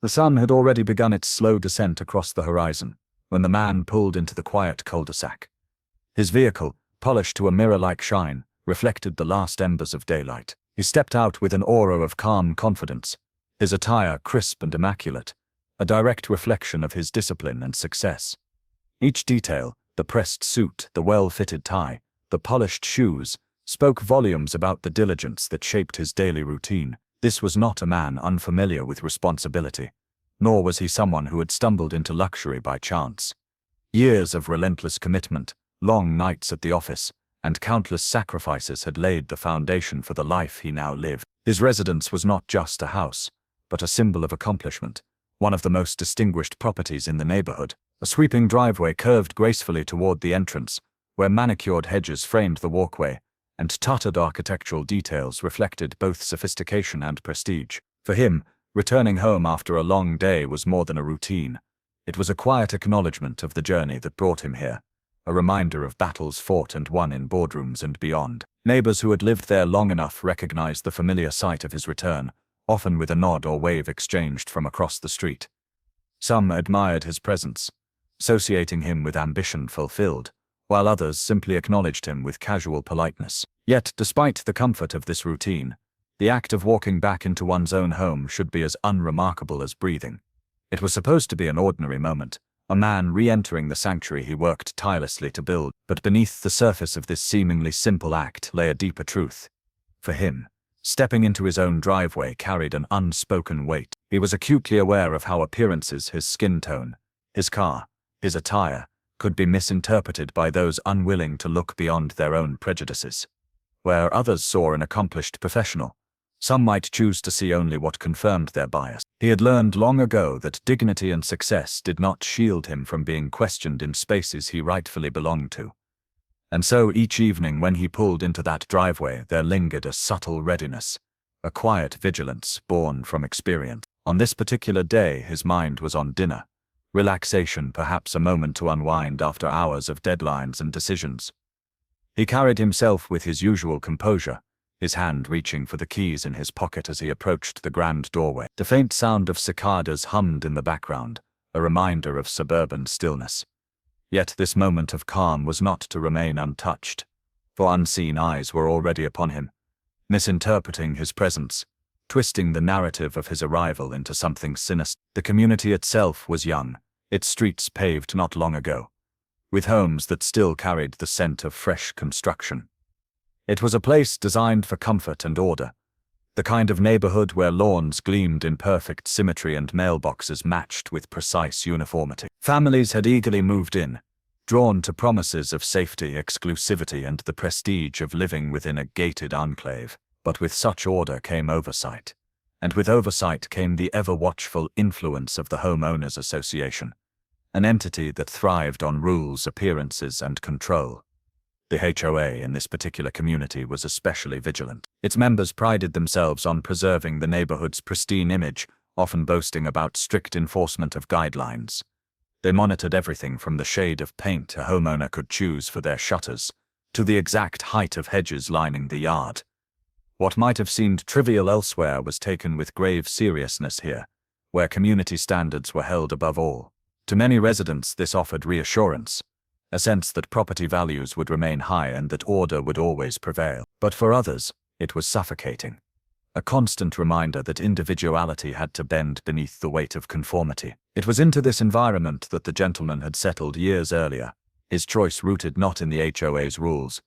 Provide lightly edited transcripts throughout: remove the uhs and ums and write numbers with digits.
The sun had already begun its slow descent across the horizon when the man pulled into the quiet cul-de-sac. His vehicle, polished to a mirror-like shine, reflected the last embers of daylight. He stepped out with an aura of calm confidence, his attire crisp and immaculate, a direct reflection of his discipline and success. Each detail, the pressed suit, the well-fitted tie, the polished shoes, spoke volumes about the diligence that shaped his daily routine. This was not a man unfamiliar with responsibility, nor was he someone who had stumbled into luxury by chance. Years of relentless commitment, long nights at the office, and countless sacrifices had laid the foundation for the life he now lived. His residence was not just a house, but a symbol of accomplishment, one of the most distinguished properties in the neighborhood. A sweeping driveway curved gracefully toward the entrance, where manicured hedges framed the walkway, and tutted architectural details reflected both sophistication and prestige. For him, returning home after a long day was more than a routine. It was a quiet acknowledgement of the journey that brought him here, a reminder of battles fought and won in boardrooms and beyond. Neighbors who had lived there long enough recognized the familiar sight of his return, often with a nod or wave exchanged from across the street. Some admired his presence, associating him with ambition fulfilled, while others simply acknowledged him with casual politeness. Yet, despite the comfort of this routine, the act of walking back into one's own home should be as unremarkable as breathing. It was supposed to be an ordinary moment, a man re-entering the sanctuary he worked tirelessly to build, but beneath the surface of this seemingly simple act lay a deeper truth. For him, stepping into his own driveway carried an unspoken weight. He was acutely aware of how appearances, his skin tone, his car, his attire, could be misinterpreted by those unwilling to look beyond their own prejudices. Where others saw an accomplished professional, some might choose to see only what confirmed their bias. He had learned long ago that dignity and success did not shield him from being questioned in spaces he rightfully belonged to. And so each evening when he pulled into that driveway, there lingered a subtle readiness, a quiet vigilance born from experience. On this particular day, his mind was on dinner, relaxation, perhaps a moment to unwind after hours of deadlines and decisions. He carried himself with his usual composure, his hand reaching for the keys in his pocket as he approached the grand doorway. The faint sound of cicadas hummed in the background, a reminder of suburban stillness. Yet this moment of calm was not to remain untouched, for unseen eyes were already upon him, misinterpreting his presence, twisting the narrative of his arrival into something sinister. The community itself was young, its streets paved not long ago, with homes that still carried the scent of fresh construction. It was a place designed for comfort and order, the kind of neighborhood where lawns gleamed in perfect symmetry and mailboxes matched with precise uniformity. Families had eagerly moved in, drawn to promises of safety, exclusivity, and the prestige of living within a gated enclave. But with such order came oversight, and with oversight came the ever-watchful influence of the Homeowners Association, an entity that thrived on rules, appearances, and control. The HOA in this particular community was especially vigilant. Its members prided themselves on preserving the neighborhood's pristine image, often boasting about strict enforcement of guidelines. They monitored everything from the shade of paint a homeowner could choose for their shutters, to the exact height of hedges lining the yard. What might have seemed trivial elsewhere was taken with grave seriousness here, where community standards were held above all. To many residents this offered reassurance, a sense that property values would remain high and that order would always prevail. But for others, it was suffocating, a constant reminder that individuality had to bend beneath the weight of conformity. It was into this environment that the gentleman had settled years earlier, his choice rooted not in the HOA's rules,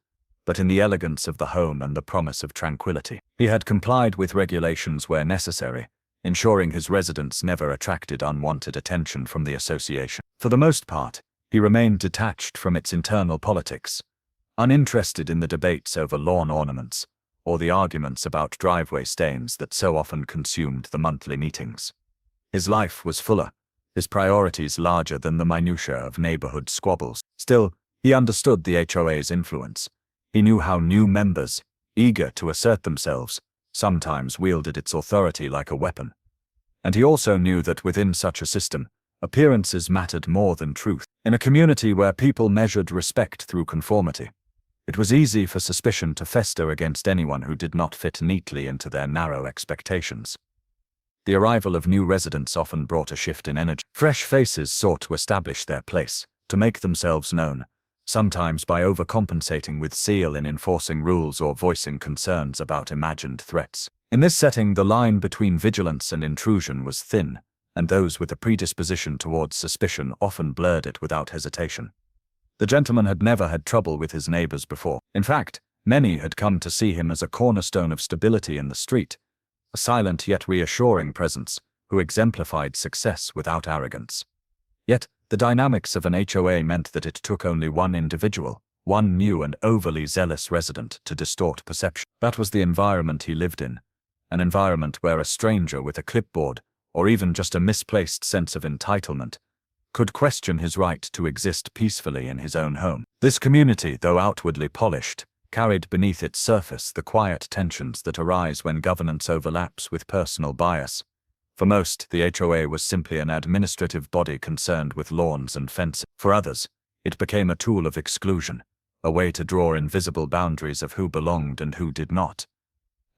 but in the elegance of the home and the promise of tranquility. He had complied with regulations where necessary, ensuring his residence never attracted unwanted attention from the association. For the most part, he remained detached from its internal politics, uninterested in the debates over lawn ornaments, or the arguments about driveway stains that so often consumed the monthly meetings. His life was fuller, his priorities larger than the minutiae of neighborhood squabbles. Still, he understood the HOA's influence. He knew how new members, eager to assert themselves, sometimes wielded its authority like a weapon. And he also knew that within such a system, appearances mattered more than truth. In a community where people measured respect through conformity, it was easy for suspicion to fester against anyone who did not fit neatly into their narrow expectations. The arrival of new residents often brought a shift in energy. Fresh faces sought to establish their place, to make themselves known, sometimes by overcompensating with zeal in enforcing rules or voicing concerns about imagined threats. In this setting, the line between vigilance and intrusion was thin, and those with a predisposition towards suspicion often blurred it without hesitation. The gentleman had never had trouble with his neighbors before. In fact, many had come to see him as a cornerstone of stability in the street, a silent yet reassuring presence who exemplified success without arrogance. Yet, the dynamics of an HOA meant that it took only one individual, one new and overly zealous resident, to distort perception. That was the environment he lived in, an environment where a stranger with a clipboard, or even just a misplaced sense of entitlement, could question his right to exist peacefully in his own home. This community, though outwardly polished, carried beneath its surface the quiet tensions that arise when governance overlaps with personal bias. For most, the HOA was simply an administrative body concerned with lawns and fences. For others, it became a tool of exclusion, a way to draw invisible boundaries of who belonged and who did not.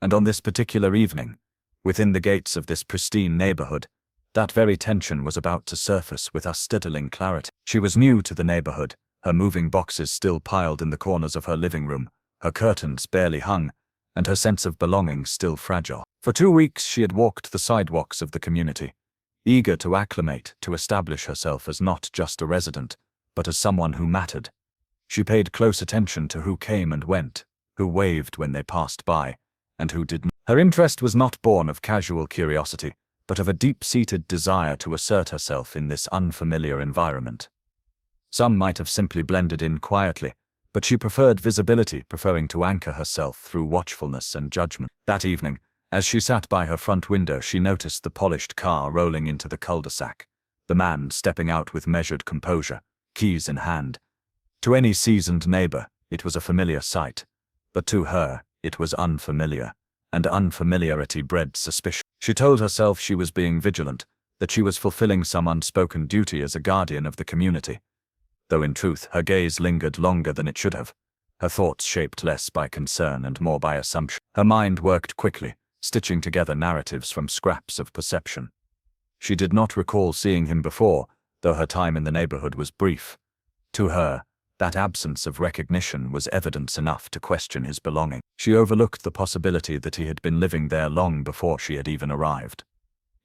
And on this particular evening, within the gates of this pristine neighborhood, that very tension was about to surface with unsettling clarity. She was new to the neighborhood, her moving boxes still piled in the corners of her living room, her curtains barely hung, and her sense of belonging still fragile. For 2 weeks she had walked the sidewalks of the community, eager to acclimate, to establish herself as not just a resident, but as someone who mattered. She paid close attention to who came and went, who waved when they passed by, and who did not. Her interest was not born of casual curiosity, but of a deep-seated desire to assert herself in this unfamiliar environment. Some might have simply blended in quietly, but she preferred visibility, preferring to anchor herself through watchfulness and judgment. That evening, as she sat by her front window, she noticed the polished car rolling into the cul-de-sac, the man stepping out with measured composure, keys in hand. To any seasoned neighbor, it was a familiar sight, but to her, it was unfamiliar, and unfamiliarity bred suspicion. She told herself she was being vigilant, that she was fulfilling some unspoken duty as a guardian of the community. Though in truth her gaze lingered longer than it should have, her thoughts shaped less by concern and more by assumption. Her mind worked quickly, stitching together narratives from scraps of perception. She did not recall seeing him before, though her time in the neighborhood was brief. To her, that absence of recognition was evidence enough to question his belonging. She overlooked the possibility that he had been living there long before she had even arrived.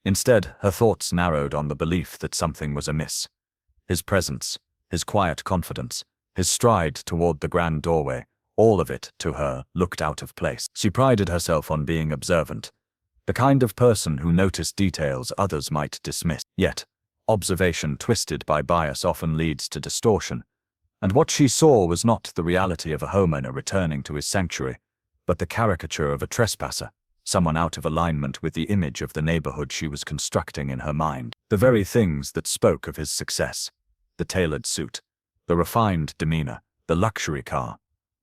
Instead, her thoughts narrowed on the belief that something was amiss. His presence, his quiet confidence, his stride toward the grand doorway, all of it, to her, looked out of place. She prided herself on being observant, the kind of person who noticed details others might dismiss. Yet, observation twisted by bias often leads to distortion, and what she saw was not the reality of a homeowner returning to his sanctuary, but the caricature of a trespasser, someone out of alignment with the image of the neighborhood she was constructing in her mind. The very things that spoke of his success, the tailored suit, the refined demeanor, the luxury car,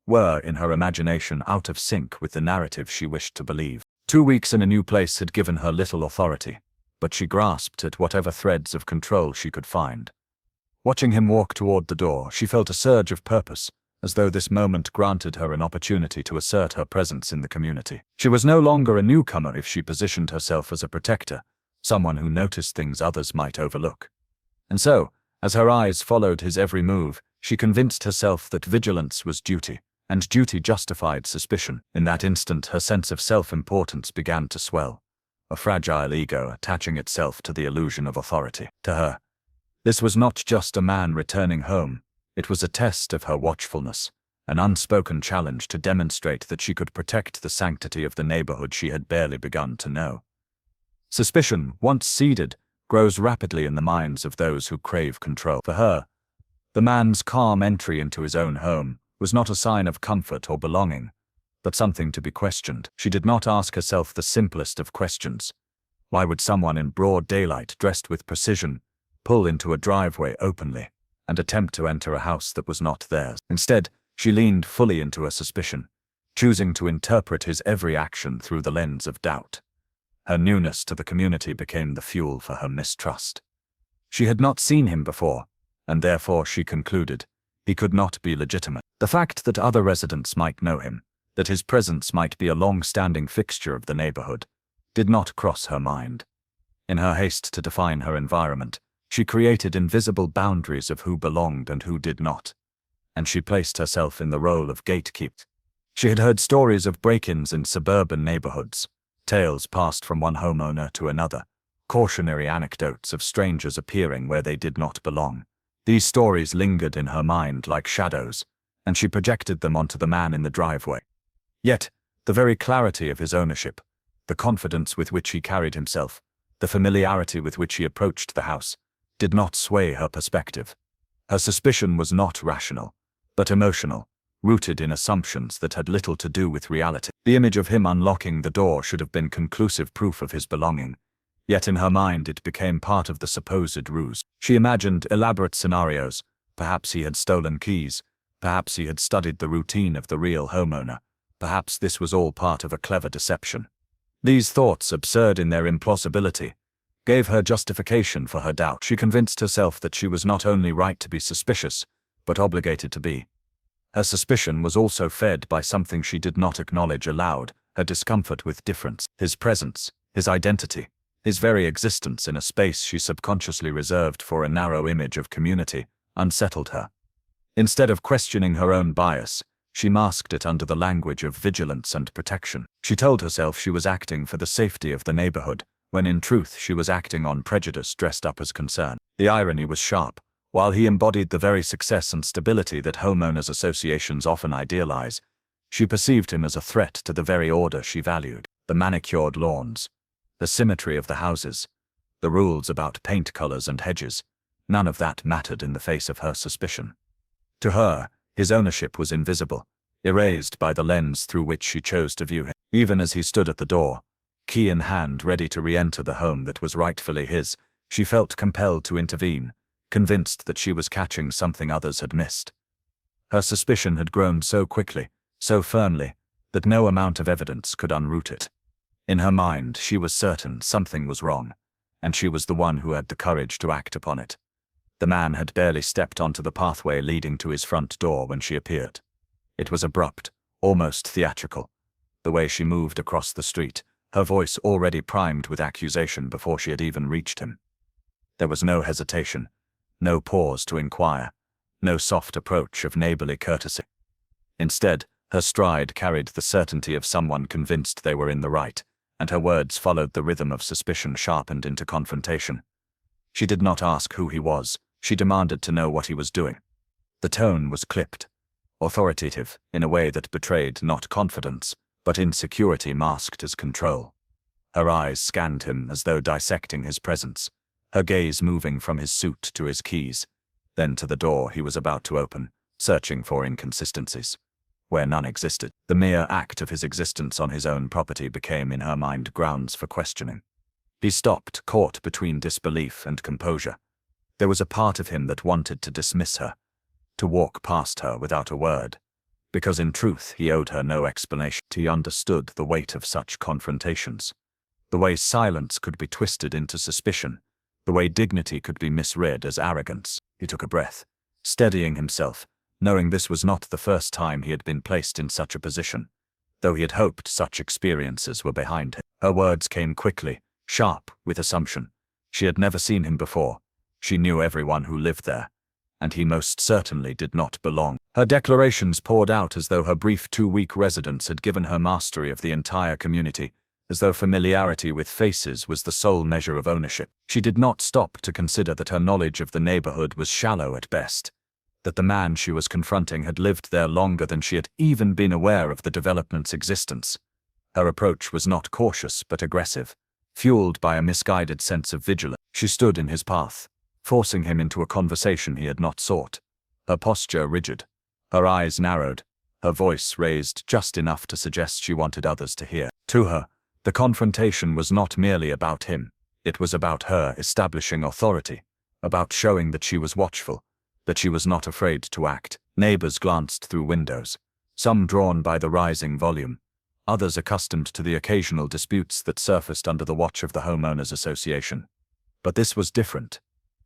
were, in her imagination, out of sync with the narrative she wished to believe. 2 weeks in a new place had given her little authority, but she grasped at whatever threads of control she could find. Watching him walk toward the door, she felt a surge of purpose, as though this moment granted her an opportunity to assert her presence in the community. She was no longer a newcomer if she positioned herself as a protector, someone who noticed things others might overlook. And so, as her eyes followed his every move, she convinced herself that vigilance was duty, and duty justified suspicion. In that instant, her sense of self-importance began to swell, a fragile ego attaching itself to the illusion of authority. To her, this was not just a man returning home, it was a test of her watchfulness, an unspoken challenge to demonstrate that she could protect the sanctity of the neighborhood she had barely begun to know. Suspicion, once seeded, grows rapidly in the minds of those who crave control. For her, the man's calm entry into his own home was not a sign of comfort or belonging, but something to be questioned. She did not ask herself the simplest of questions. Why would someone in broad daylight, dressed with precision, pull into a driveway openly and attempt to enter a house that was not theirs? Instead, she leaned fully into her suspicion, choosing to interpret his every action through the lens of doubt. Her newness to the community became the fuel for her mistrust. She had not seen him before, and therefore, she concluded, he could not be legitimate. The fact that other residents might know him, that his presence might be a long-standing fixture of the neighborhood, did not cross her mind. In her haste to define her environment, she created invisible boundaries of who belonged and who did not. And she placed herself in the role of gatekeeper. She had heard stories of break-ins in suburban neighborhoods, tales passed from one homeowner to another, cautionary anecdotes of strangers appearing where they did not belong. These stories lingered in her mind like shadows, and she projected them onto the man in the driveway. Yet, the very clarity of his ownership, the confidence with which he carried himself, the familiarity with which he approached the house, did not sway her perspective. Her suspicion was not rational, but emotional, rooted in assumptions that had little to do with reality. The image of him unlocking the door should have been conclusive proof of his belonging, yet in her mind it became part of the supposed ruse. She imagined elaborate scenarios. Perhaps he had stolen keys, perhaps he had studied the routine of the real homeowner, perhaps this was all part of a clever deception. These thoughts, absurd in their implausibility, gave her justification for her doubt. She convinced herself that she was not only right to be suspicious, but obligated to be. Her suspicion was also fed by something she did not acknowledge aloud, her discomfort with difference, his presence, his identity, his very existence in a space she subconsciously reserved for a narrow image of community, unsettled her. Instead of questioning her own bias, she masked it under the language of vigilance and protection. She told herself she was acting for the safety of the neighborhood, when in truth she was acting on prejudice dressed up as concern. The irony was sharp. While he embodied the very success and stability that homeowners associations often idealize, she perceived him as a threat to the very order she valued. The manicured lawns, the symmetry of the houses, the rules about paint colors and hedges, none of that mattered in the face of her suspicion. To her, his ownership was invisible, erased by the lens through which she chose to view him. Even as he stood at the door, key in hand ready to re-enter the home that was rightfully his, she felt compelled to intervene, convinced that she was catching something others had missed. Her suspicion had grown so quickly, so firmly, that no amount of evidence could unroot it. In her mind, she was certain something was wrong, and she was the one who had the courage to act upon it. The man had barely stepped onto the pathway leading to his front door when she appeared. It was abrupt, almost theatrical. The way she moved across the street, her voice already primed with accusation before she had even reached him. There was no hesitation, no pause to inquire, no soft approach of neighborly courtesy. Instead, her stride carried the certainty of someone convinced they were in the right, and her words followed the rhythm of suspicion sharpened into confrontation. She did not ask who he was, she demanded to know what he was doing. The tone was clipped, authoritative, in a way that betrayed not confidence, but insecurity masked as control. Her eyes scanned him as though dissecting his presence, her gaze moving from his suit to his keys, then to the door he was about to open, searching for inconsistencies. Where none existed, the mere act of his existence on his own property became in her mind grounds for questioning. He stopped, caught between disbelief and composure. There was a part of him that wanted to dismiss her, to walk past her without a word, because in truth he owed her no explanation. He understood the weight of such confrontations, the way silence could be twisted into suspicion, the way dignity could be misread as arrogance. He took a breath, steadying himself, knowing this was not the first time he had been placed in such a position, though he had hoped such experiences were behind him. Her words came quickly, sharp with assumption. She had never seen him before. She knew everyone who lived there, and he most certainly did not belong. Her declarations poured out as though her brief 2-week residence had given her mastery of the entire community, as though familiarity with faces was the sole measure of ownership. She did not stop to consider that her knowledge of the neighborhood was shallow at best, that the man she was confronting had lived there longer than she had even been aware of the development's existence. Her approach was not cautious but aggressive, fueled by a misguided sense of vigilance. She stood in his path, forcing him into a conversation he had not sought, her posture rigid, her eyes narrowed, her voice raised just enough to suggest she wanted others to hear. To her, the confrontation was not merely about him, it was about her establishing authority, about showing that she was watchful, that she was not afraid to act. Neighbors glanced through windows, some drawn by the rising volume, others accustomed to the occasional disputes that surfaced under the watch of the Homeowners Association. But this was different.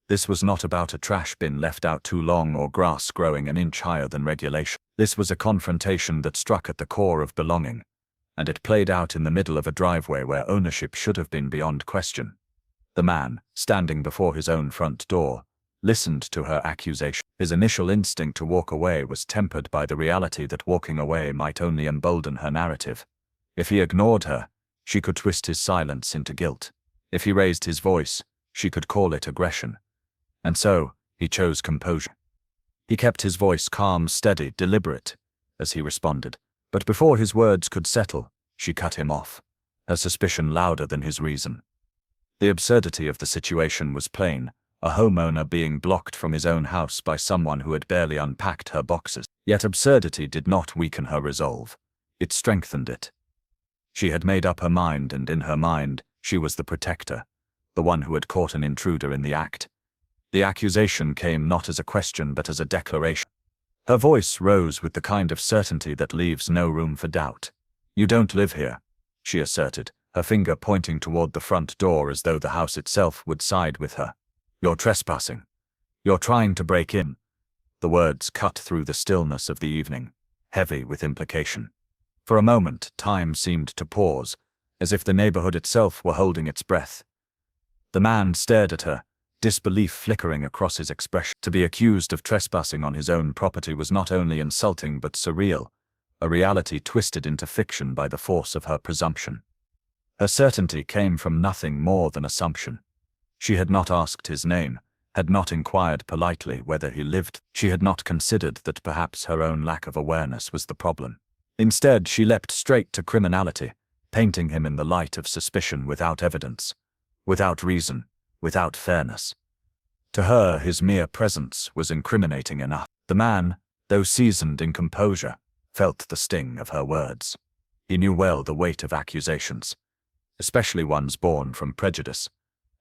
This was not about a trash bin left out too long or grass growing an inch higher than regulation. This was a confrontation that struck at the core of belonging, and it played out in the middle of a driveway where ownership should have been beyond question. The man, standing before his own front door, listened to her accusation. His initial instinct to walk away was tempered by the reality that walking away might only embolden her narrative. If he ignored her, she could twist his silence into guilt. If he raised his voice, she could call it aggression. And so, he chose composure. He kept his voice calm, steady, deliberate, as he responded. But before his words could settle, she cut him off, her suspicion louder than his reason. The absurdity of the situation was plain, a homeowner being blocked from his own house by someone who had barely unpacked her boxes. Yet absurdity did not weaken her resolve. It strengthened it. She had made up her mind, and in her mind, she was the protector, the one who had caught an intruder in the act. The accusation came not as a question but as a declaration. Her voice rose with the kind of certainty that leaves no room for doubt. "You don't live here," she asserted, her finger pointing toward the front door as though the house itself would side with her. "You're trespassing. You're trying to break in." The words cut through the stillness of the evening, heavy with implication. For a moment, time seemed to pause, as if the neighborhood itself were holding its breath. The man stared at her, disbelief flickering across his expression. To be accused of trespassing on his own property was not only insulting but surreal, a reality twisted into fiction by the force of her presumption. Her certainty came from nothing more than assumption. She had not asked his name, had not inquired politely whether he lived. She had not considered that perhaps her own lack of awareness was the problem. Instead, she leapt straight to criminality, painting him in the light of suspicion without evidence, without reason, without fairness. To her, his mere presence was incriminating enough. The man, though seasoned in composure, felt the sting of her words. He knew well the weight of accusations, especially ones born from prejudice.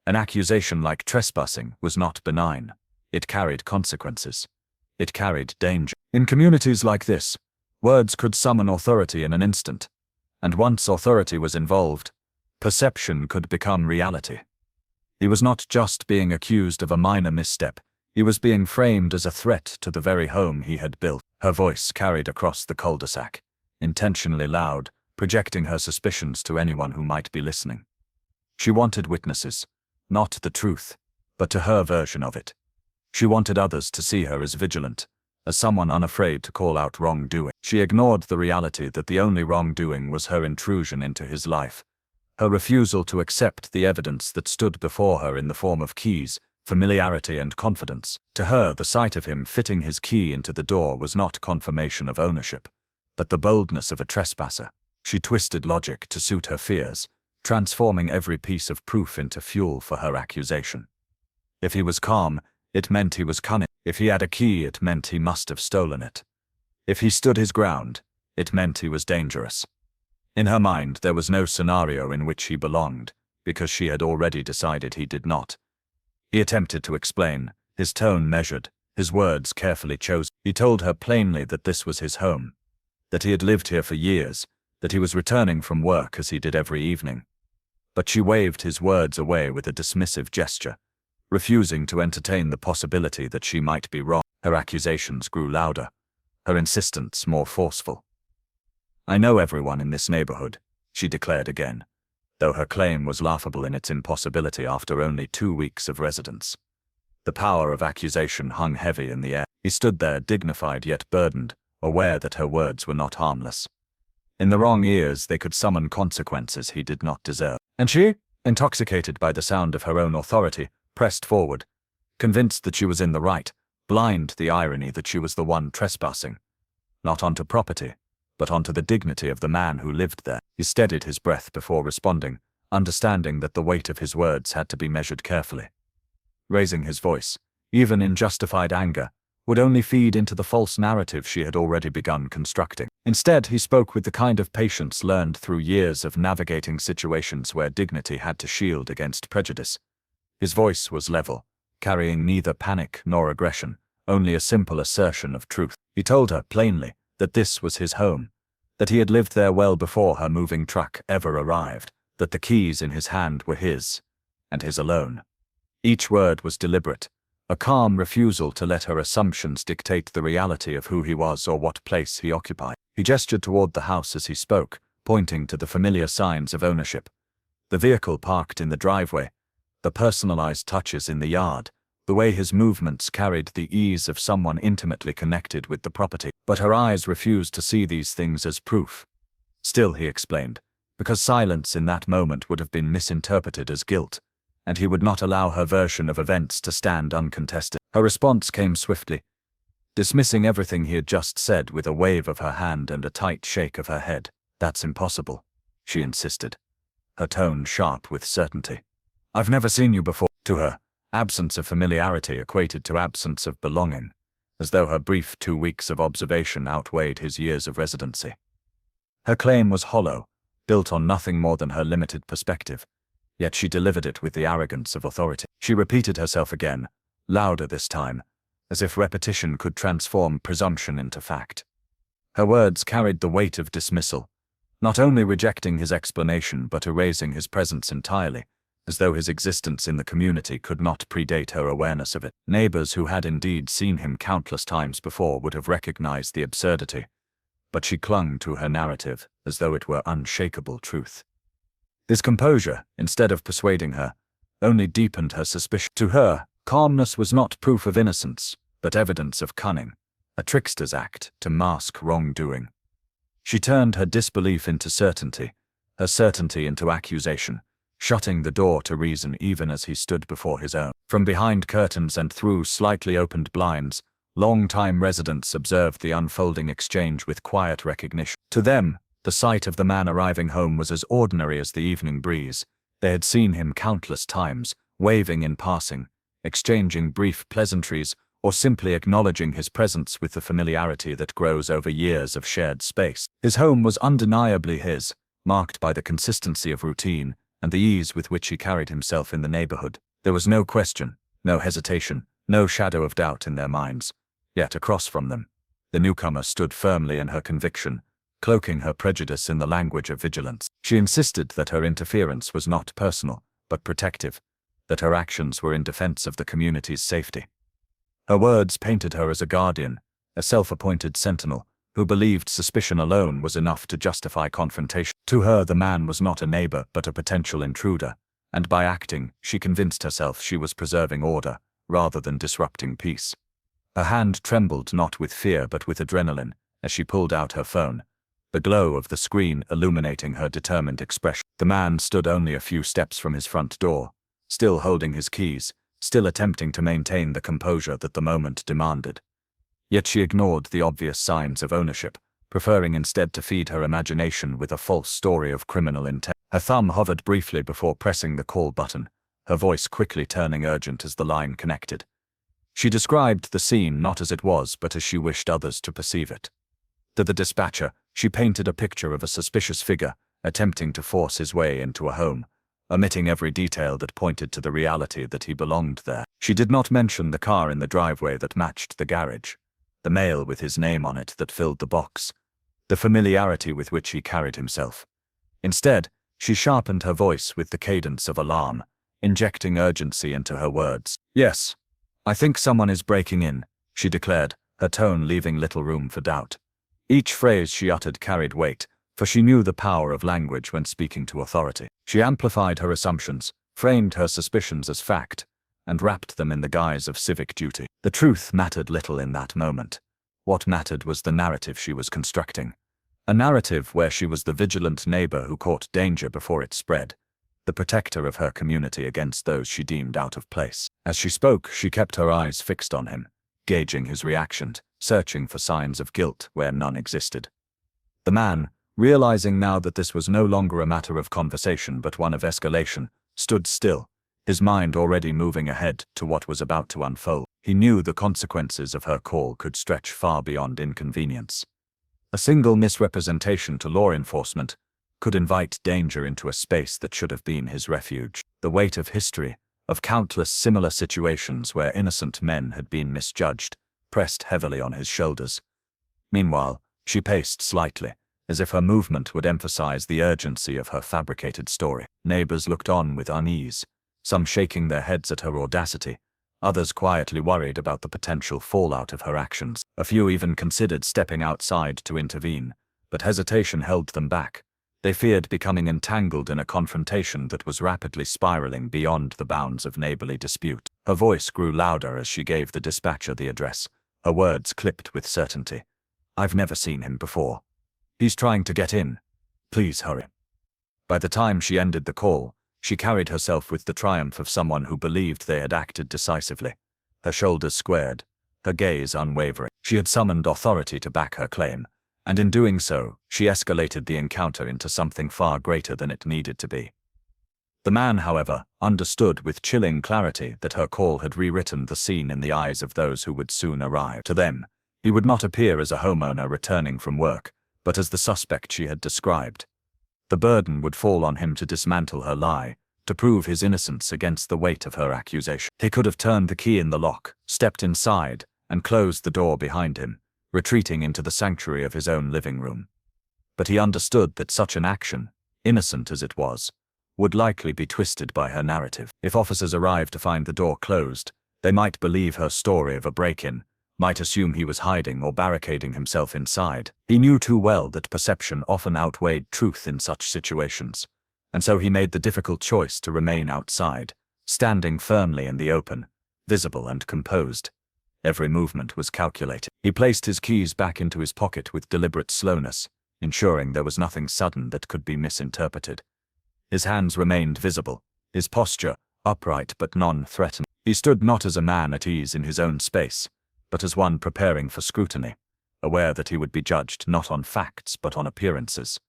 An accusation like trespassing was not benign. It carried consequences. It carried danger. In communities like this, words could summon authority in an instant, and once authority was involved, perception could become reality. He was not just being accused of a minor misstep, he was being framed as a threat to the very home he had built. Her voice carried across the cul-de-sac, intentionally loud, projecting her suspicions to anyone who might be listening. She wanted witnesses, not the truth, but to her version of it. She wanted others to see her as vigilant, as someone unafraid to call out wrongdoing. She ignored the reality that the only wrongdoing was her intrusion into his life, her refusal to accept the evidence that stood before her in the form of keys, familiarity and confidence. To her, the sight of him fitting his key into the door was not confirmation of ownership, but the boldness of a trespasser. She twisted logic to suit her fears, transforming every piece of proof into fuel for her accusation. If he was calm, it meant he was cunning. If he had a key, it meant he must have stolen it. If he stood his ground, it meant he was dangerous. In her mind, there was no scenario in which he belonged, because she had already decided he did not. He attempted to explain, his tone measured, his words carefully chosen. He told her plainly that this was his home, that he had lived here for years, that he was returning from work as he did every evening. But she waved his words away with a dismissive gesture, refusing to entertain the possibility that she might be wrong. Her accusations grew louder, her insistence more forceful. "I know everyone in this neighborhood," she declared again, though her claim was laughable in its impossibility after only 2 weeks of residence. The power of accusation hung heavy in the air. He stood there, dignified yet burdened, aware that her words were not harmless. In the wrong ears, they could summon consequences he did not deserve. And she, intoxicated by the sound of her own authority, pressed forward, convinced that she was in the right, blind to the irony that she was the one trespassing, not onto property, but onto the dignity of the man who lived there. He steadied his breath before responding, understanding that the weight of his words had to be measured carefully. Raising his voice, even in justified anger, would only feed into the false narrative she had already begun constructing. Instead, he spoke with the kind of patience learned through years of navigating situations where dignity had to shield against prejudice. His voice was level, carrying neither panic nor aggression, only a simple assertion of truth. He told her plainly that this was his home, that he had lived there well before her moving truck ever arrived, that the keys in his hand were his, and his alone. Each word was deliberate, a calm refusal to let her assumptions dictate the reality of who he was or what place he occupied. He gestured toward the house as he spoke, pointing to the familiar signs of ownership. The vehicle parked in the driveway, The personalized touches in the yard, the way his movements carried the ease of someone intimately connected with the property. But her eyes refused to see these things as proof. Still, he explained, because silence in that moment would have been misinterpreted as guilt, and he would not allow her version of events to stand uncontested. Her response came swiftly, dismissing everything he had just said with a wave of her hand and a tight shake of her head. "That's impossible," she insisted, her tone sharp with certainty. "I've never seen you before." To her, absence of familiarity equated to absence of belonging, as though her brief 2 weeks of observation outweighed his years of residency. Her claim was hollow, built on nothing more than her limited perspective, yet she delivered it with the arrogance of authority. She repeated herself again, louder this time, as if repetition could transform presumption into fact. Her words carried the weight of dismissal, not only rejecting his explanation but erasing his presence entirely, as though his existence in the community could not predate her awareness of it. Neighbors who had indeed seen him countless times before would have recognized the absurdity, but she clung to her narrative as though it were unshakable truth. His composure, instead of persuading her, only deepened her suspicion. To her, calmness was not proof of innocence, but evidence of cunning, a trickster's act to mask wrongdoing. She turned her disbelief into certainty, her certainty into accusation, shutting the door to reason even as he stood before his own. From behind curtains and through slightly opened blinds, long-time residents observed the unfolding exchange with quiet recognition. To them, the sight of the man arriving home was as ordinary as the evening breeze. They had seen him countless times, waving in passing, exchanging brief pleasantries, or simply acknowledging his presence with the familiarity that grows over years of shared space. His home was undeniably his, marked by the consistency of routine and the ease with which he carried himself in the neighborhood. There was no question, no hesitation, no shadow of doubt in their minds. Yet across from them, the newcomer stood firmly in her conviction, cloaking her prejudice in the language of vigilance. She insisted that her interference was not personal, but protective, that her actions were in defense of the community's safety. Her words painted her as a guardian, a self-appointed sentinel, who believed suspicion alone was enough to justify confrontation. To her, the man was not a neighbor but a potential intruder, and by acting, she convinced herself she was preserving order, rather than disrupting peace. Her hand trembled not with fear but with adrenaline, as she pulled out her phone, the glow of the screen illuminating her determined expression. The man stood only a few steps from his front door, still holding his keys, still attempting to maintain the composure that the moment demanded. Yet she ignored the obvious signs of ownership, preferring instead to feed her imagination with a false story of criminal intent. Her thumb hovered briefly before pressing the call button, her voice quickly turning urgent as the line connected. She described the scene not as it was but as she wished others to perceive it. To the dispatcher, she painted a picture of a suspicious figure attempting to force his way into a home, omitting every detail that pointed to the reality that he belonged there. She did not mention the car in the driveway that matched the garage, the mail with his name on it that filled the box, the familiarity with which he carried himself. Instead, she sharpened her voice with the cadence of alarm, injecting urgency into her words. "Yes, I think someone is breaking in," she declared, her tone leaving little room for doubt. Each phrase she uttered carried weight, for she knew the power of language when speaking to authority. She amplified her assumptions, framed her suspicions as fact, and wrapped them in the guise of civic duty. The truth mattered little in that moment. What mattered was the narrative she was constructing. A narrative where she was the vigilant neighbor who caught danger before it spread, the protector of her community against those she deemed out of place. As she spoke, she kept her eyes fixed on him, gauging his reaction, searching for signs of guilt where none existed. The man, realizing now that this was no longer a matter of conversation but one of escalation, stood still, his mind already moving ahead to what was about to unfold. He knew the consequences of her call could stretch far beyond inconvenience. A single misrepresentation to law enforcement could invite danger into a space that should have been his refuge. The weight of history, of countless similar situations where innocent men had been misjudged, pressed heavily on his shoulders. Meanwhile, she paced slightly, as if her movement would emphasize the urgency of her fabricated story. Neighbors looked on with unease, some shaking their heads at her audacity, others quietly worried about the potential fallout of her actions. A few even considered stepping outside to intervene, but hesitation held them back, They feared becoming entangled in a confrontation that was rapidly spiraling beyond the bounds of neighborly dispute. Her voice grew louder as she gave the dispatcher the address, her words clipped with certainty. "I've never seen him before. He's trying to get in. Please hurry." By the time she ended the call, she carried herself with the triumph of someone who believed they had acted decisively. Her shoulders squared, her gaze unwavering. She had summoned authority to back her claim, and in doing so, she escalated the encounter into something far greater than it needed to be. The man, however, understood with chilling clarity that her call had rewritten the scene in the eyes of those who would soon arrive. To them, he would not appear as a homeowner returning from work, but as the suspect she had described. The burden would fall on him to dismantle her lie, to prove his innocence against the weight of her accusation. He could have turned the key in the lock, stepped inside, and closed the door behind him, retreating into the sanctuary of his own living room. But he understood that such an action, innocent as it was, would likely be twisted by her narrative. If officers arrived to find the door closed, they might believe her story of a break-in, might assume he was hiding or barricading himself inside. He knew too well that perception often outweighed truth in such situations, and so he made the difficult choice to remain outside, standing firmly in the open, visible and composed. Every movement was calculated. He placed his keys back into his pocket with deliberate slowness, ensuring there was nothing sudden that could be misinterpreted. His hands remained visible, his posture upright but non-threatening. He stood not as a man at ease in his own space, but as one preparing for scrutiny, aware that he would be judged not on facts but on appearances.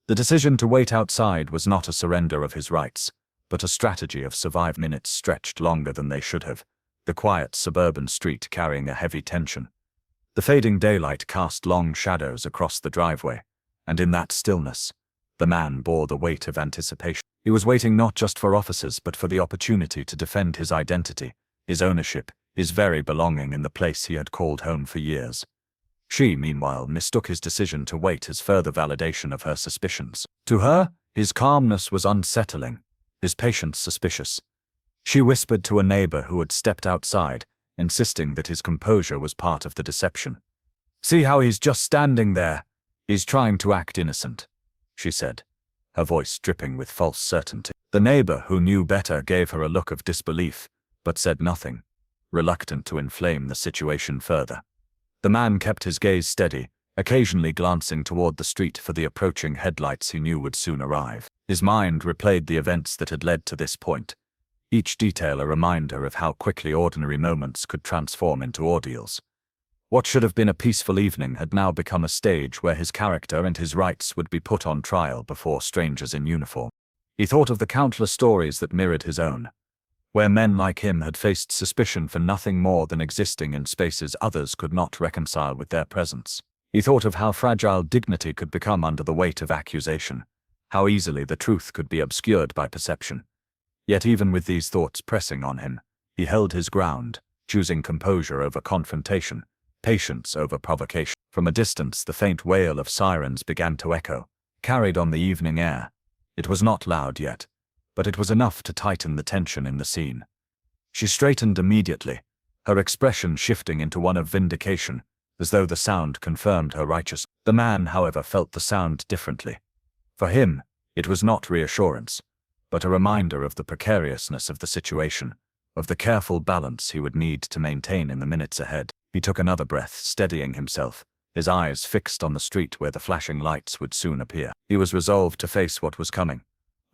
The decision to wait outside was not a surrender of his rights, but a strategy of survival. Minutes stretched longer than they should have, the quiet suburban street carrying a heavy tension. The fading daylight cast long shadows across the driveway, and in that stillness, the man bore the weight of anticipation. He was waiting not just for officers but for the opportunity to defend his identity, his ownership, his very belonging in the place he had called home for years. She, meanwhile, mistook his decision to wait as further validation of her suspicions. To her, his calmness was unsettling, his patience suspicious. She whispered to a neighbor who had stepped outside, insisting that his composure was part of the deception. "See how he's just standing there? He's trying to act innocent," she said, her voice dripping with false certainty. The neighbor, who knew better, gave her a look of disbelief, but said nothing, reluctant to inflame the situation further. The man kept his gaze steady, occasionally glancing toward the street for the approaching headlights he knew would soon arrive. His mind replayed the events that had led to this point, each detail a reminder of how quickly ordinary moments could transform into ordeals. What should have been a peaceful evening had now become a stage where his character and his rights would be put on trial before strangers in uniform. He thought of the countless stories that mirrored his own, where men like him had faced suspicion for nothing more than existing in spaces others could not reconcile with their presence. He thought of how fragile dignity could become under the weight of accusation, how easily the truth could be obscured by perception. Yet even with these thoughts pressing on him, he held his ground, choosing composure over confrontation, patience over provocation. From a distance, the faint wail of sirens began to echo, carried on the evening air. It was not loud yet, but it was enough to tighten the tension in the scene. She straightened immediately, her expression shifting into one of vindication, as though the sound confirmed her righteousness. The man, however, felt the sound differently. For him, it was not reassurance, but a reminder of the precariousness of the situation, of the careful balance he would need to maintain in the minutes ahead. He took another breath, steadying himself, his eyes fixed on the street where the flashing lights would soon appear. He was resolved to face what was coming,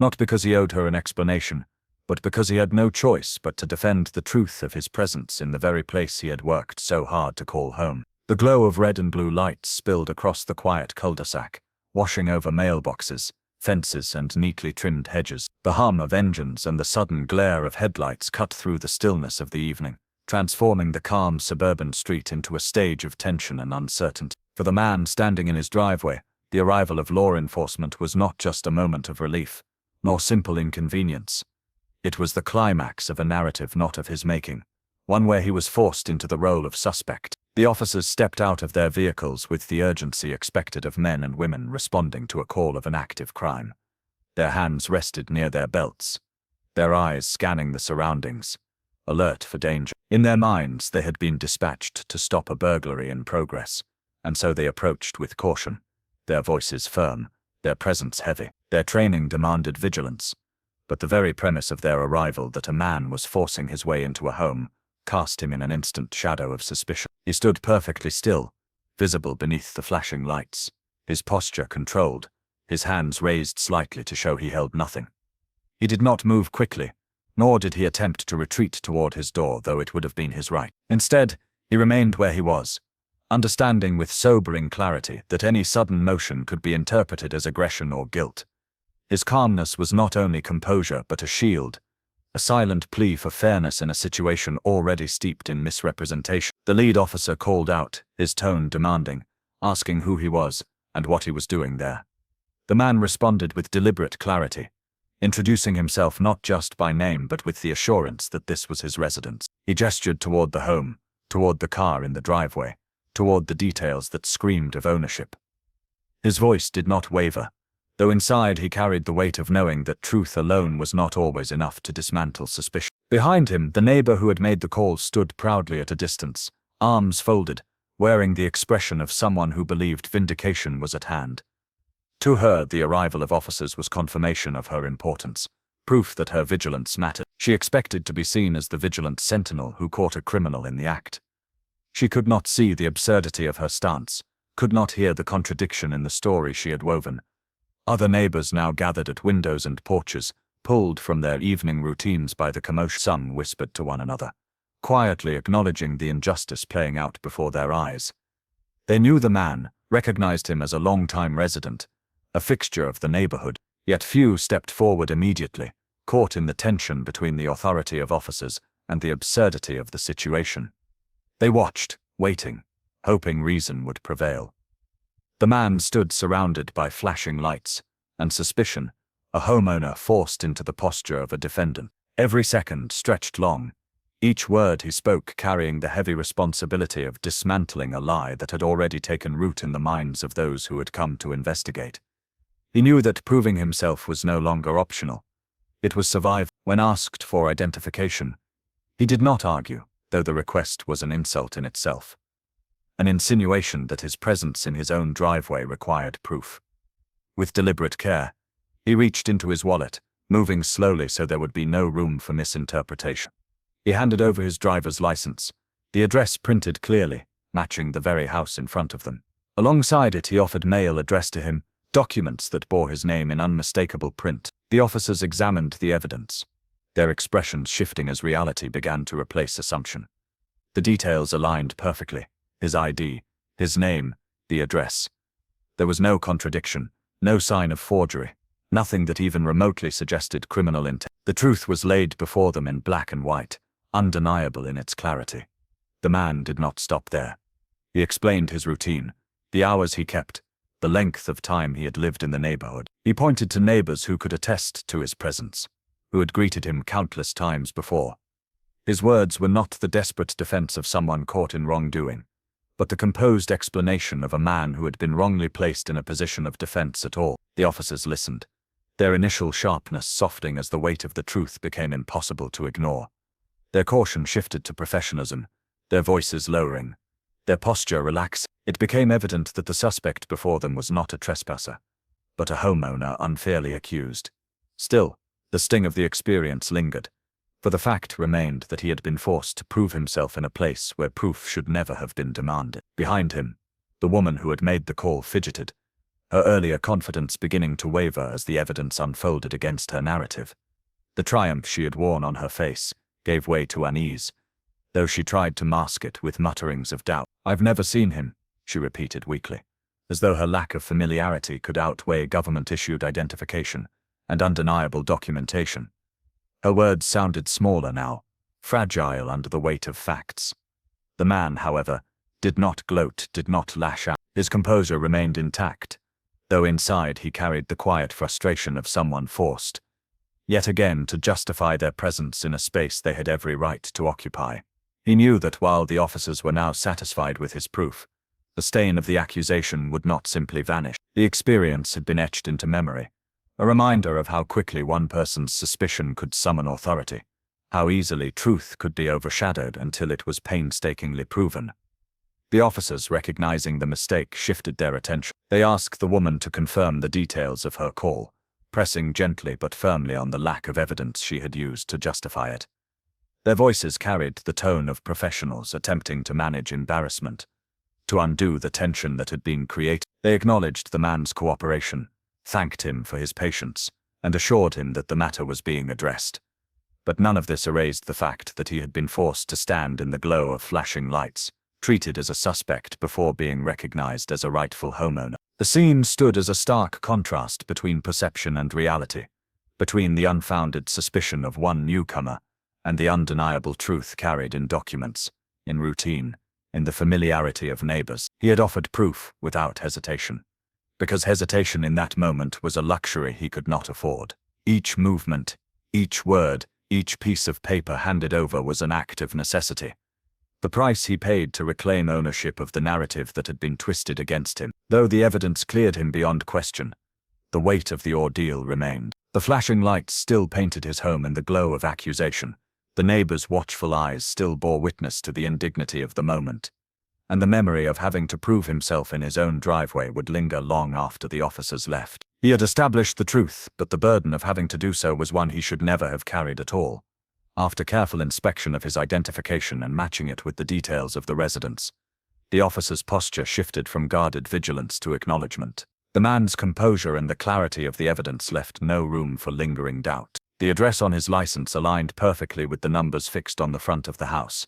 not because he owed her an explanation, but because he had no choice but to defend the truth of his presence in the very place he had worked so hard to call home. The glow of red and blue lights spilled across the quiet cul-de-sac, washing over mailboxes, fences and neatly trimmed hedges. The hum of engines and the sudden glare of headlights cut through the stillness of the evening, transforming the calm suburban street into a stage of tension and uncertainty. For the man standing in his driveway, the arrival of law enforcement was not just a moment of relief, nor simple inconvenience. It was the climax of a narrative not of his making, one where he was forced into the role of suspect. The officers stepped out of their vehicles with the urgency expected of men and women responding to a call of an active crime. Their hands rested near their belts, their eyes scanning the surroundings, alert for danger. In their minds, they had been dispatched to stop a burglary in progress, and so they approached with caution, their voices firm, their presence heavy. Their training demanded vigilance, but the very premise of their arrival, that a man was forcing his way into a home, cast him in an instant shadow of suspicion. He stood perfectly still, visible beneath the flashing lights, his posture controlled, his hands raised slightly to show he held nothing. He did not move quickly, nor did he attempt to retreat toward his door, though it would have been his right. Instead, he remained where he was, understanding with sobering clarity that any sudden motion could be interpreted as aggression or guilt. His calmness was not only composure but a shield, a silent plea for fairness in a situation already steeped in misrepresentation. The lead officer called out, his tone demanding, asking who he was and what he was doing there. The man responded with deliberate clarity, introducing himself not just by name but with the assurance that this was his residence. He gestured toward the home, toward the car in the driveway, toward the details that screamed of ownership. His voice did not waver, though inside he carried the weight of knowing that truth alone was not always enough to dismantle suspicion. Behind him, the neighbor who had made the call stood proudly at a distance, arms folded, wearing the expression of someone who believed vindication was at hand. To her, the arrival of officers was confirmation of her importance, proof that her vigilance mattered. She expected to be seen as the vigilant sentinel who caught a criminal in the act. She could not see the absurdity of her stance, could not hear the contradiction in the story she had woven. Other neighbors now gathered at windows and porches, pulled from their evening routines by the commotion. Some whispered to one another, quietly acknowledging the injustice playing out before their eyes. They knew the man, recognized him as a long-time resident, a fixture of the neighborhood, yet few stepped forward immediately, caught in the tension between the authority of officers and the absurdity of the situation. They watched, waiting, hoping reason would prevail. The man stood surrounded by flashing lights, and suspicion, a homeowner forced into the posture of a defendant. Every second stretched long, each word he spoke carrying the heavy responsibility of dismantling a lie that had already taken root in the minds of those who had come to investigate. He knew that proving himself was no longer optional. It was survival. When asked for identification, he did not argue, though the request was an insult in itself. An insinuation that his presence in his own driveway required proof. With deliberate care, he reached into his wallet, moving slowly so there would be no room for misinterpretation. He handed over his driver's license, the address printed clearly, matching the very house in front of them. Alongside it, he offered mail addressed to him, documents that bore his name in unmistakable print. The officers examined the evidence, their expressions shifting as reality began to replace assumption. The details aligned perfectly. His ID, his name, the address. There was no contradiction, no sign of forgery, nothing that even remotely suggested criminal intent. The truth was laid before them in black and white, undeniable in its clarity. The man did not stop there. He explained his routine, the hours he kept, the length of time he had lived in the neighborhood. He pointed to neighbors who could attest to his presence, who had greeted him countless times before. His words were not the desperate defense of someone caught in wrongdoing, but the composed explanation of a man who had been wrongly placed in a position of defense at all. The officers listened, their initial sharpness softening as the weight of the truth became impossible to ignore. Their caution shifted to professionalism, their voices lowering, their posture relaxed. It became evident that the suspect before them was not a trespasser, but a homeowner unfairly accused. Still, the sting of the experience lingered, for the fact remained that he had been forced to prove himself in a place where proof should never have been demanded. Behind him, the woman who had made the call fidgeted, her earlier confidence beginning to waver as the evidence unfolded against her narrative. The triumph she had worn on her face gave way to unease, though she tried to mask it with mutterings of doubt. "I've never seen him," she repeated weakly, as though her lack of familiarity could outweigh government-issued identification and undeniable documentation. Her words sounded smaller now, fragile under the weight of facts. The man, however, did not gloat, did not lash out. His composure remained intact, though inside he carried the quiet frustration of someone forced, yet again, to justify their presence in a space they had every right to occupy. He knew that while the officers were now satisfied with his proof, the stain of the accusation would not simply vanish. The experience had been etched into memory, a reminder of how quickly one person's suspicion could summon authority, how easily truth could be overshadowed until it was painstakingly proven. The officers, recognizing the mistake, shifted their attention. They asked the woman to confirm the details of her call, pressing gently but firmly on the lack of evidence she had used to justify it. Their voices carried the tone of professionals attempting to manage embarrassment, to undo the tension that had been created. They acknowledged the man's cooperation, thanked him for his patience, and assured him that the matter was being addressed. But none of this erased the fact that he had been forced to stand in the glow of flashing lights, treated as a suspect before being recognized as a rightful homeowner. The scene stood as a stark contrast between perception and reality, between the unfounded suspicion of one newcomer and the undeniable truth carried in documents, in routine, in the familiarity of neighbors. He had offered proof without hesitation, because hesitation in that moment was a luxury he could not afford. Each movement, each word, each piece of paper handed over was an act of necessity. The price he paid to reclaim ownership of the narrative that had been twisted against him. Though the evidence cleared him beyond question, the weight of the ordeal remained. The flashing lights still painted his home in the glow of accusation. The neighbors' watchful eyes still bore witness to the indignity of the moment, and the memory of having to prove himself in his own driveway would linger long after the officers left. He had established the truth, but the burden of having to do so was one he should never have carried at all. After careful inspection of his identification and matching it with the details of the residence, the officer's posture shifted from guarded vigilance to acknowledgement. The man's composure and the clarity of the evidence left no room for lingering doubt. The address on his license aligned perfectly with the numbers fixed on the front of the house,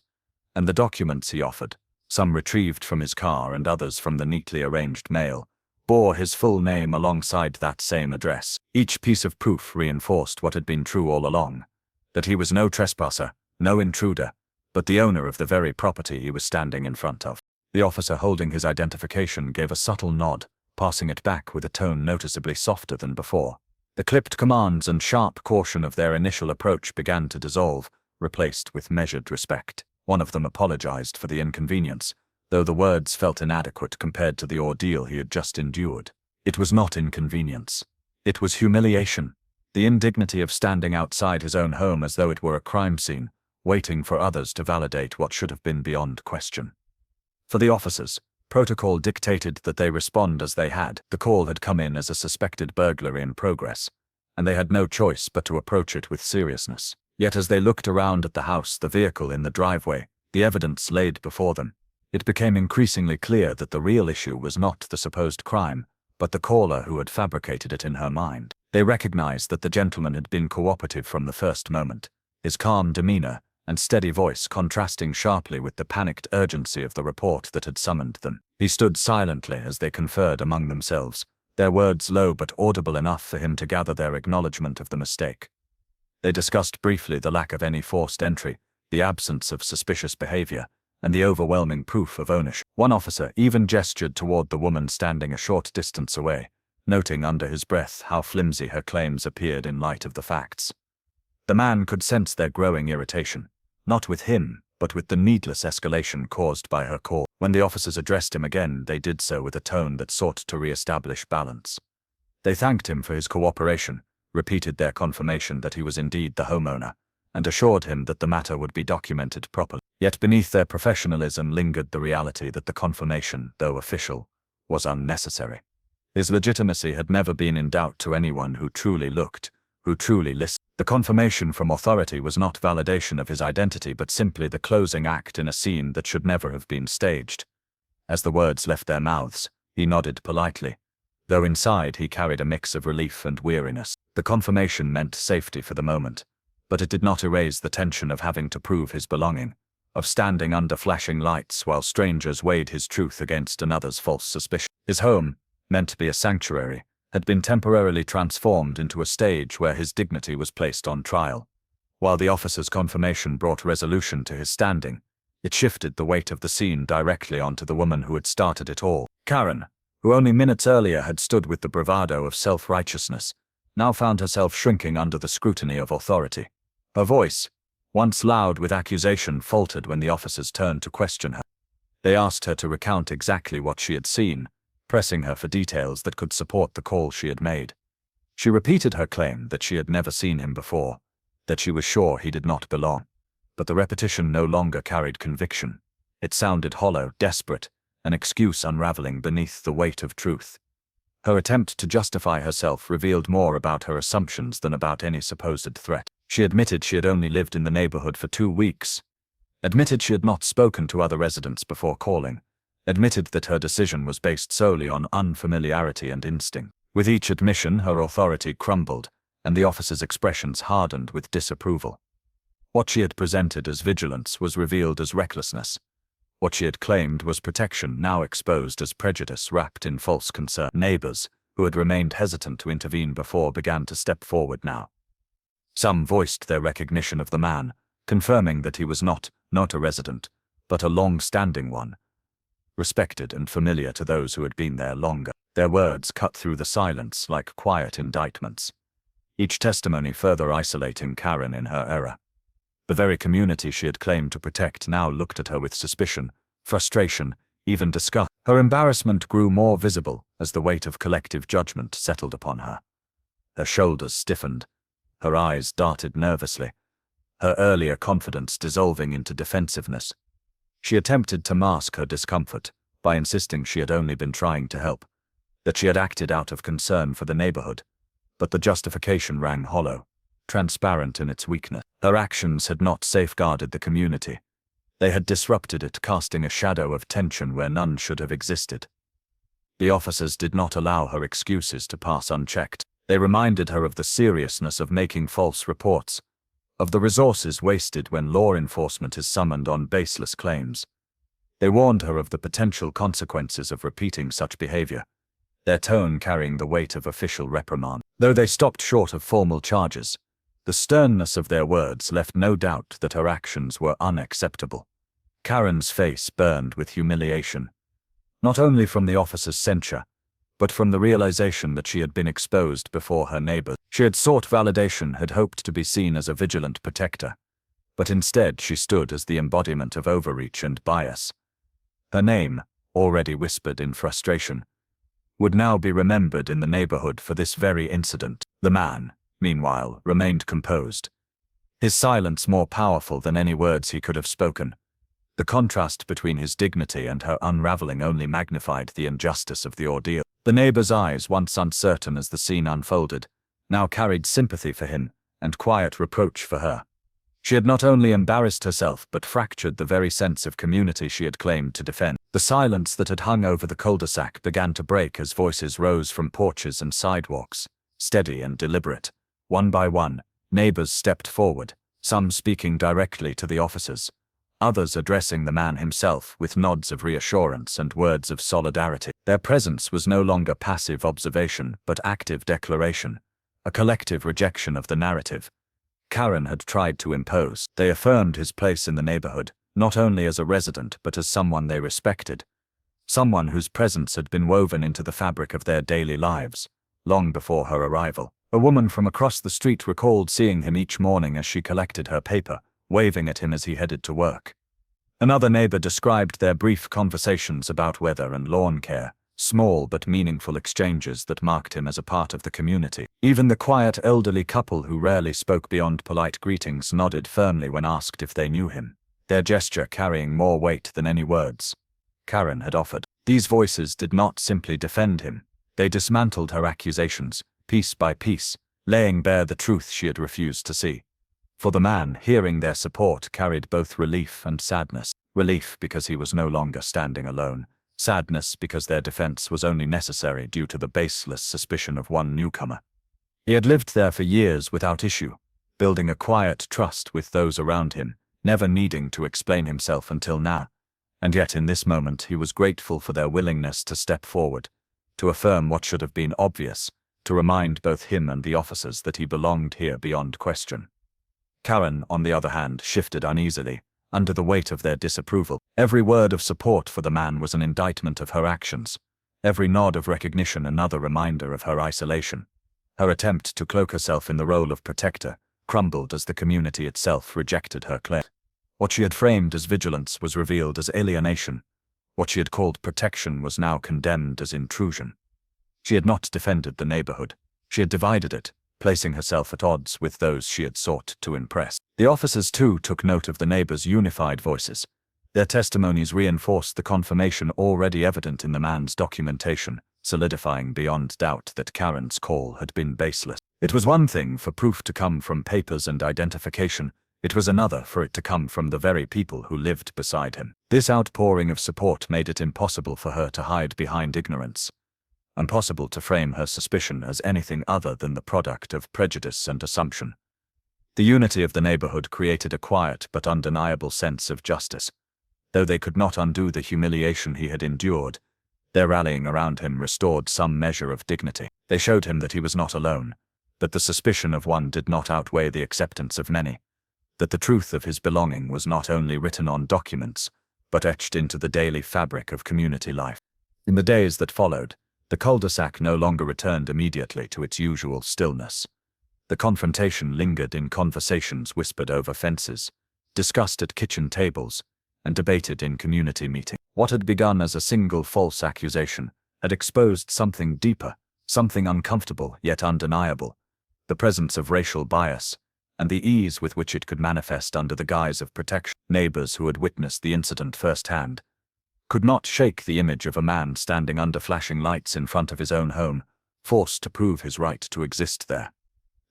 and the documents he offered, some retrieved from his car and others from the neatly arranged mail, bore his full name alongside that same address. Each piece of proof reinforced what had been true all along, that he was no trespasser, no intruder, but the owner of the very property he was standing in front of. The officer holding his identification gave a subtle nod, passing it back with a tone noticeably softer than before. The clipped commands and sharp caution of their initial approach began to dissolve, replaced with measured respect. One of them apologized for the inconvenience, though the words felt inadequate compared to the ordeal he had just endured. It was not inconvenience. It was humiliation. The indignity of standing outside his own home as though it were a crime scene, waiting for others to validate what should have been beyond question. For the officers, protocol dictated that they respond as they had. The call had come in as a suspected burglary in progress, and they had no choice but to approach it with seriousness. Yet as they looked around at the house, the vehicle in the driveway, the evidence laid before them, it became increasingly clear that the real issue was not the supposed crime, but the caller who had fabricated it in her mind. They recognized that the gentleman had been cooperative from the first moment, his calm demeanor and steady voice contrasting sharply with the panicked urgency of the report that had summoned them. He stood silently as they conferred among themselves, their words low but audible enough for him to gather their acknowledgement of the mistake. They discussed briefly the lack of any forced entry, the absence of suspicious behavior, and the overwhelming proof of ownership. One officer even gestured toward the woman standing a short distance away, noting under his breath how flimsy her claims appeared in light of the facts. The man could sense their growing irritation, not with him, but with the needless escalation caused by her call. When the officers addressed him again, they did so with a tone that sought to re-establish balance. They thanked him for his cooperation, repeated their confirmation that he was indeed the homeowner, and assured him that the matter would be documented properly. Yet beneath their professionalism lingered the reality that the confirmation, though official, was unnecessary. His legitimacy had never been in doubt to anyone who truly looked, who truly listened. The confirmation from authority was not validation of his identity but simply the closing act in a scene that should never have been staged. As the words left their mouths, he nodded politely, though inside he carried a mix of relief and weariness. The confirmation meant safety for the moment, but it did not erase the tension of having to prove his belonging, of standing under flashing lights while strangers weighed his truth against another's false suspicion. His home, meant to be a sanctuary, had been temporarily transformed into a stage where his dignity was placed on trial. While the officer's confirmation brought resolution to his standing, it shifted the weight of the scene directly onto the woman who had started it all. Karen, who only minutes earlier had stood with the bravado of self-righteousness, now found herself shrinking under the scrutiny of authority. Her voice, once loud with accusation, faltered when the officers turned to question her. They asked her to recount exactly what she had seen, pressing her for details that could support the call she had made. She repeated her claim that she had never seen him before, that she was sure he did not belong. But the repetition no longer carried conviction. It sounded hollow, desperate, an excuse unraveling beneath the weight of truth. Her attempt to justify herself revealed more about her assumptions than about any supposed threat. She admitted she had only lived in the neighborhood for 2 weeks. Admitted she had not spoken to other residents before calling. Admitted that her decision was based solely on unfamiliarity and instinct. With each admission, her authority crumbled, and the officer's expressions hardened with disapproval. What she had presented as vigilance was revealed as recklessness. What she had claimed was protection now exposed as prejudice wrapped in false concern. Neighbors, who had remained hesitant to intervene before, began to step forward now. Some voiced their recognition of the man, confirming that he was not a resident, but a long-standing one, respected and familiar to those who had been there longer. Their words cut through the silence like quiet indictments, each testimony further isolating Karen in her error. The very community she had claimed to protect now looked at her with suspicion, frustration, even disgust. Her embarrassment grew more visible as the weight of collective judgment settled upon her. Her shoulders stiffened, her eyes darted nervously, her earlier confidence dissolving into defensiveness. She attempted to mask her discomfort by insisting she had only been trying to help, that she had acted out of concern for the neighborhood, but the justification rang hollow, transparent in its weakness. Her actions had not safeguarded the community. They had disrupted it, casting a shadow of tension where none should have existed. The officers did not allow her excuses to pass unchecked. They reminded her of the seriousness of making false reports, of the resources wasted when law enforcement is summoned on baseless claims. They warned her of the potential consequences of repeating such behavior, their tone carrying the weight of official reprimand. Though they stopped short of formal charges, the sternness of their words left no doubt that her actions were unacceptable. Karen's face burned with humiliation, not only from the officer's censure, but from the realization that she had been exposed before her neighbors. She had sought validation, had hoped to be seen as a vigilant protector, but instead she stood as the embodiment of overreach and bias. Her name, already whispered in frustration, would now be remembered in the neighborhood for this very incident. The man, meanwhile, remained composed, his silence more powerful than any words he could have spoken. The contrast between his dignity and her unraveling only magnified the injustice of the ordeal. The neighbor's eyes, once uncertain as the scene unfolded, now carried sympathy for him and quiet reproach for her. She had not only embarrassed herself but fractured the very sense of community she had claimed to defend. The silence that had hung over the cul-de-sac began to break as voices rose from porches and sidewalks, steady and deliberate. One by one, neighbors stepped forward, some speaking directly to the officers, others addressing the man himself with nods of reassurance and words of solidarity. Their presence was no longer passive observation but active declaration, a collective rejection of the narrative Karen had tried to impose. They affirmed his place in the neighborhood, not only as a resident but as someone they respected, someone whose presence had been woven into the fabric of their daily lives, long before her arrival. A woman from across the street recalled seeing him each morning as she collected her paper, waving at him as he headed to work. Another neighbor described their brief conversations about weather and lawn care, small but meaningful exchanges that marked him as a part of the community. Even the quiet elderly couple who rarely spoke beyond polite greetings nodded firmly when asked if they knew him, their gesture carrying more weight than any words Karen had offered. These voices did not simply defend him, they dismantled her accusations, piece by piece, laying bare the truth she had refused to see. For the man, hearing their support carried both relief and sadness. Relief because he was no longer standing alone, sadness because their defense was only necessary due to the baseless suspicion of one newcomer. He had lived there for years without issue, building a quiet trust with those around him, never needing to explain himself until now. And yet in this moment he was grateful for their willingness to step forward, to affirm what should have been obvious, to remind both him and the officers that he belonged here beyond question. Karen, on the other hand, shifted uneasily, under the weight of their disapproval. Every word of support for the man was an indictment of her actions, every nod of recognition another reminder of her isolation. Her attempt to cloak herself in the role of protector crumbled as the community itself rejected her claim. What she had framed as vigilance was revealed as alienation. What she had called protection was now condemned as intrusion. She had not defended the neighborhood. She had divided it, placing herself at odds with those she had sought to impress. The officers too took note of the neighbors' unified voices. Their testimonies reinforced the confirmation already evident in the man's documentation, solidifying beyond doubt that Karen's call had been baseless. It was one thing for proof to come from papers and identification. It was another for it to come from the very people who lived beside him. This outpouring of support made it impossible for her to hide behind ignorance. Impossible to frame her suspicion as anything other than the product of prejudice and assumption. The unity of the neighborhood created a quiet but undeniable sense of justice. Though they could not undo the humiliation he had endured, their rallying around him restored some measure of dignity. They showed him that he was not alone, that the suspicion of one did not outweigh the acceptance of many, that the truth of his belonging was not only written on documents, but etched into the daily fabric of community life. In the days that followed, the cul-de-sac no longer returned immediately to its usual stillness. The confrontation lingered in conversations whispered over fences, discussed at kitchen tables, and debated in community meetings. What had begun as a single false accusation had exposed something deeper, something uncomfortable yet undeniable, the presence of racial bias, and the ease with which it could manifest under the guise of protection. Neighbors who had witnessed the incident firsthand could not shake the image of a man standing under flashing lights in front of his own home, forced to prove his right to exist there.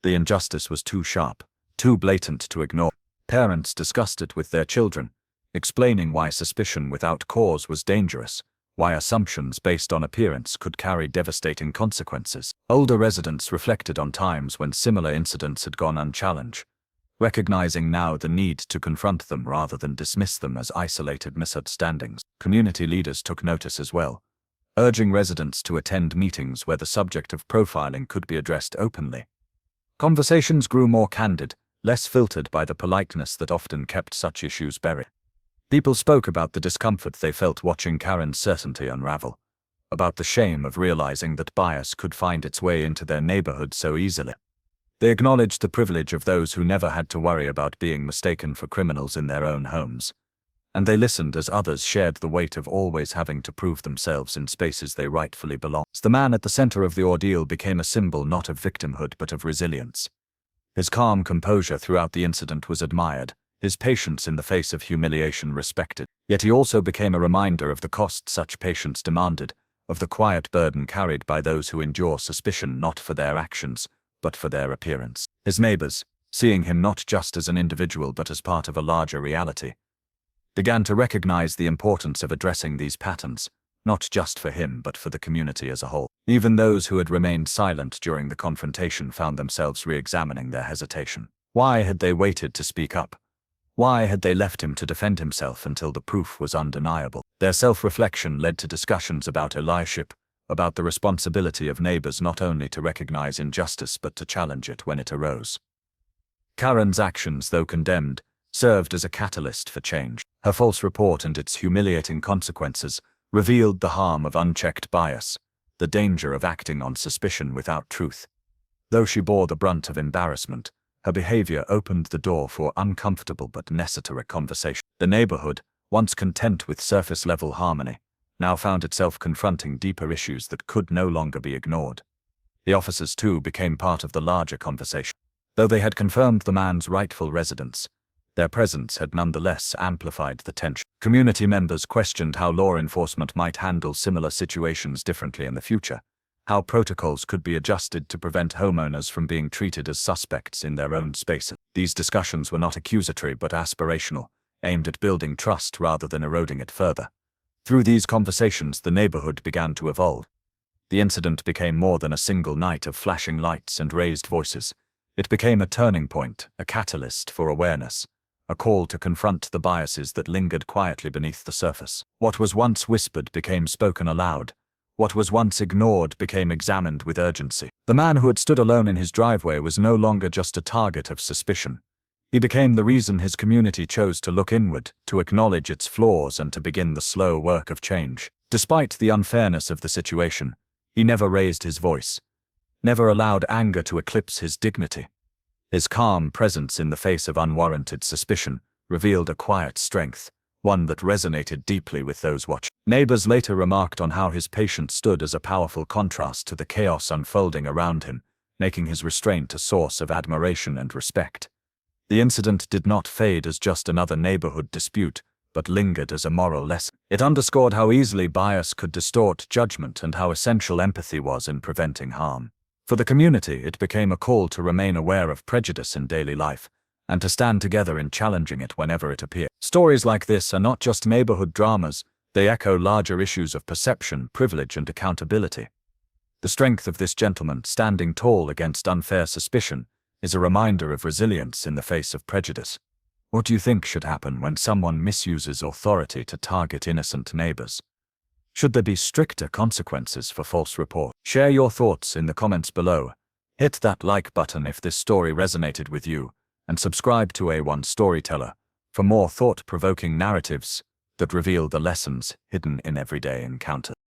The injustice was too sharp, too blatant to ignore. Parents discussed it with their children, explaining why suspicion without cause was dangerous, why assumptions based on appearance could carry devastating consequences. Older residents reflected on times when similar incidents had gone unchallenged, recognizing now the need to confront them rather than dismiss them as isolated misunderstandings. Community leaders took notice as well, urging residents to attend meetings where the subject of profiling could be addressed openly. Conversations grew more candid, less filtered by the politeness that often kept such issues buried. People spoke about the discomfort they felt watching Karen's certainty unravel, about the shame of realizing that bias could find its way into their neighborhood so easily. They acknowledged the privilege of those who never had to worry about being mistaken for criminals in their own homes, and they listened as others shared the weight of always having to prove themselves in spaces they rightfully belonged. The man at the center of the ordeal became a symbol not of victimhood but of resilience. His calm composure throughout the incident was admired, his patience in the face of humiliation respected. Yet he also became a reminder of the cost such patience demanded, of the quiet burden carried by those who endure suspicion not for their actions, but for their appearance. His neighbors, seeing him not just as an individual but as part of a larger reality, began to recognize the importance of addressing these patterns, not just for him but for the community as a whole. Even those who had remained silent during the confrontation found themselves re-examining their hesitation. Why had they waited to speak up? Why had they left him to defend himself until the proof was undeniable? Their self-reflection led to discussions about allyship, about the responsibility of neighbors not only to recognize injustice but to challenge it when it arose. Karen's actions, though condemned, served as a catalyst for change. Her false report and its humiliating consequences revealed the harm of unchecked bias, the danger of acting on suspicion without truth. Though she bore the brunt of embarrassment, her behavior opened the door for uncomfortable but necessary conversation. The neighborhood, once content with surface-level harmony, now found itself confronting deeper issues that could no longer be ignored. The officers, too, became part of the larger conversation. Though they had confirmed the man's rightful residence, their presence had nonetheless amplified the tension. Community members questioned how law enforcement might handle similar situations differently in the future, how protocols could be adjusted to prevent homeowners from being treated as suspects in their own spaces. These discussions were not accusatory but aspirational, aimed at building trust rather than eroding it further. Through these conversations, the neighborhood began to evolve. The incident became more than a single night of flashing lights and raised voices. It became a turning point, a catalyst for awareness, a call to confront the biases that lingered quietly beneath the surface. What was once whispered became spoken aloud. What was once ignored became examined with urgency. The man who had stood alone in his driveway was no longer just a target of suspicion. He became the reason his community chose to look inward, to acknowledge its flaws and to begin the slow work of change. Despite the unfairness of the situation, he never raised his voice, never allowed anger to eclipse his dignity. His calm presence in the face of unwarranted suspicion revealed a quiet strength, one that resonated deeply with those watching. Neighbors later remarked on how his patience stood as a powerful contrast to the chaos unfolding around him, making his restraint a source of admiration and respect. The incident did not fade as just another neighborhood dispute, but lingered as a moral lesson. It underscored how easily bias could distort judgment and how essential empathy was in preventing harm. For the community, it became a call to remain aware of prejudice in daily life, and to stand together in challenging it whenever it appears. Stories like this are not just neighborhood dramas, they echo larger issues of perception, privilege, and accountability. The strength of this gentleman standing tall against unfair suspicion is a reminder of resilience in the face of prejudice. What do you think should happen when someone misuses authority to target innocent neighbors? Should there be stricter consequences for false report? Share your thoughts in the comments below. Hit that like button if this story resonated with you, and subscribe to A1 Storyteller for more thought-provoking narratives that reveal the lessons hidden in everyday encounters.